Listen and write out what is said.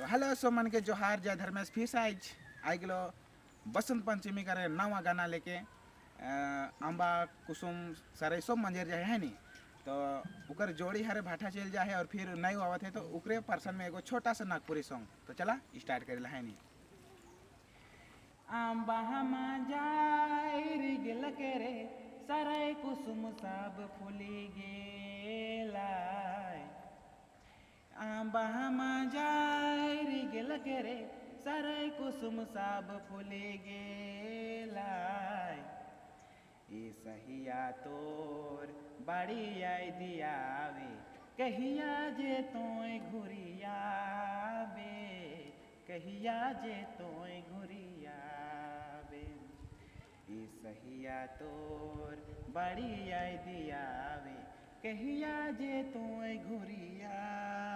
तो हेलो सो मन के जोहार जय धर्मेश फिर साइज आई गलो बसंत पंचमी करे नवा गाना लेके अम्बा कुसुम सारे सब मंजर जाए है नी। तो उकर जोड़ी हरे भाटा चल जाए और फिर नई आवत है तो उकरे पर्सन में एगो छोटा सा नागपुरी सॉन्ग तो चला स्टार्ट करे है नी। आंबा हमा जाए गिल के रे सारे कुसुम सब फूली गेलाय। आंबा हमा जाए गिल के रे सारे कुसुम सब फूली गेलाय। ए सहिया तोर बाड़ी आई दियावे कहिया जे तोय घुरियावे कहिया जे तोय घुरियावे। ए सहिया तोर बाड़ी आई दियावे कहिया जे तोय घुरियावे।